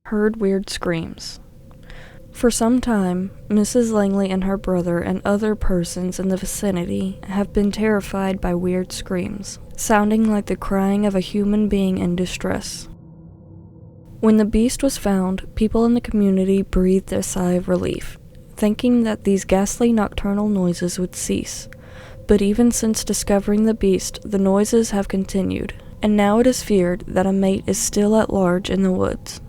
heard weird screams. For some time, Mrs. Langley and her brother and other persons in the vicinity have been terrified by weird screams, sounding like the crying of a human being in distress. When the beast was found, people in the community breathed a sigh of relief, thinking that these ghastly nocturnal noises would cease. But even since discovering the beast, the noises have continued, and now it is feared that a mate is still at large in the woods.